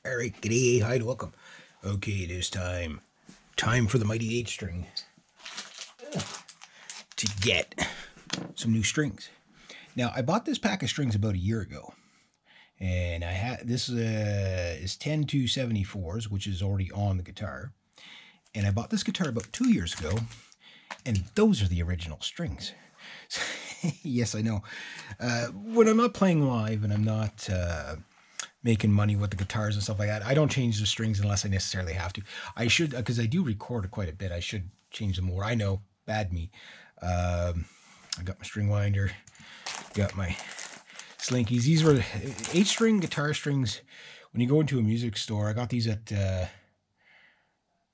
All right, g'day, hi, and welcome. Okay, it is time. Time for the mighty 8 string to get some new strings. Now, I bought this pack of strings about a year ago, and I had this is 10 274s, which is already on the guitar. And I bought this guitar about 2 years ago, and those are the original strings. Yes, I know. When I'm not playing live and I'm not making money with the guitars and stuff like that, I don't change the strings unless I necessarily have to. I should, because I do record quite a bit. I should change them more. I know, bad me. I got my string winder, got my slinkies. These were 8-string guitar strings. When you go into a music store, I got these at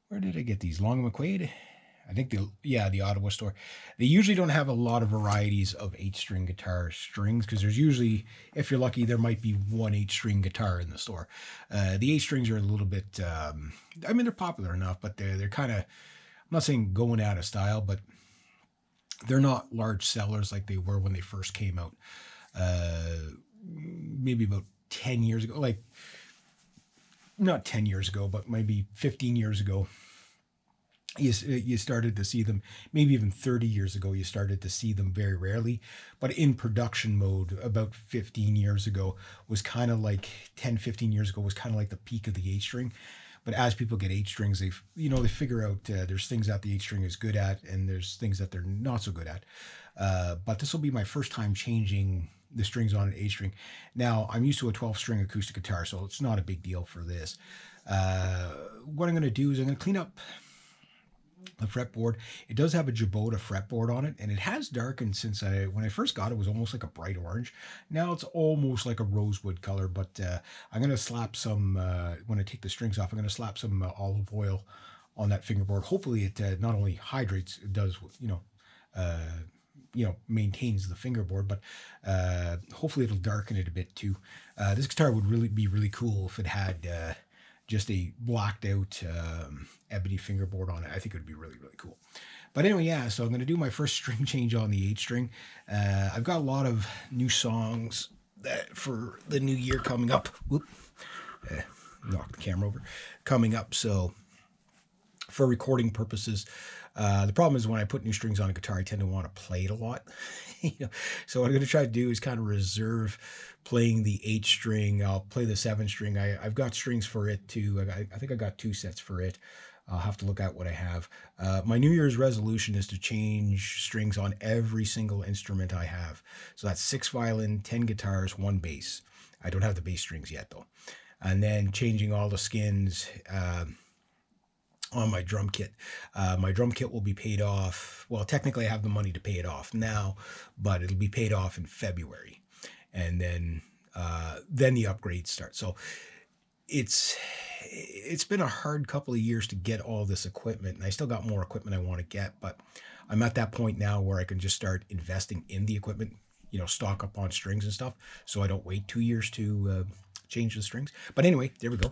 where did I get these? Long McQuaid? I think the Ottawa store. They usually don't have a lot of varieties of 8-string guitar strings because there's usually, if you're lucky, there might be one 8-string guitar in the store. The 8 strings are a little bit, I mean, they're popular enough, but they're kind of, I'm not saying going out of style, but they're not large sellers like they were when they first came out. Maybe about 10 years ago, like not 10 years ago, but maybe 15 years ago, you started to see them. Maybe even 30 years ago you started to see them very rarely, but in production mode about 15 years ago was kind of like 10-15 years ago was kind of like the peak of the 8 string. But as people get 8 strings, they figure out there's things that the 8 string is good at and there's things that they're not so good at. But this will be my first time changing the strings on an 8 string. Now, I'm used to a 12-string acoustic guitar, so it's not a big deal for this. What I'm going to do is I'm going to clean up the fretboard. It does have a Jabota fretboard on it, and it has darkened since when I first got it, it was almost like a bright orange. Now it's almost like a rosewood color, but I'm going to slap some, when I take the strings off, I'm going to slap some olive oil on that fingerboard. Hopefully it not only hydrates, it does, maintains the fingerboard, but hopefully it'll darken it a bit too. This guitar would really be really cool if it had just a blacked out ebony fingerboard on it. I think it would be really, really cool. But anyway, yeah, so I'm going to do my first string change on the 8 string. I've got a lot of new songs for the new year coming up. Whoop. Knocked the camera over. Coming up, so for recording purposes. The problem is when I put new strings on a guitar, I tend to want to play it a lot. So what I'm going to try to do is kind of reserve playing the 8 string. I'll play the 7 string. I've got strings for it too. I think I got 2 sets for it. I'll have to look at what I have. My New Year's resolution is to change strings on every single instrument I have. So that's 6 violin, 10 guitars, 1 bass. I don't have the bass strings yet though. And then changing all the skins on my drum kit. My drum kit will be paid off. Well, technically I have the money to pay it off now, but it'll be paid off in February. And then the upgrades start. So it's been a hard couple of years to get all this equipment, and I still got more equipment I want to get, but I'm at that point now where I can just start investing in the equipment, stock up on strings and stuff, so I don't wait 2 years to change the strings. But anyway, there we go.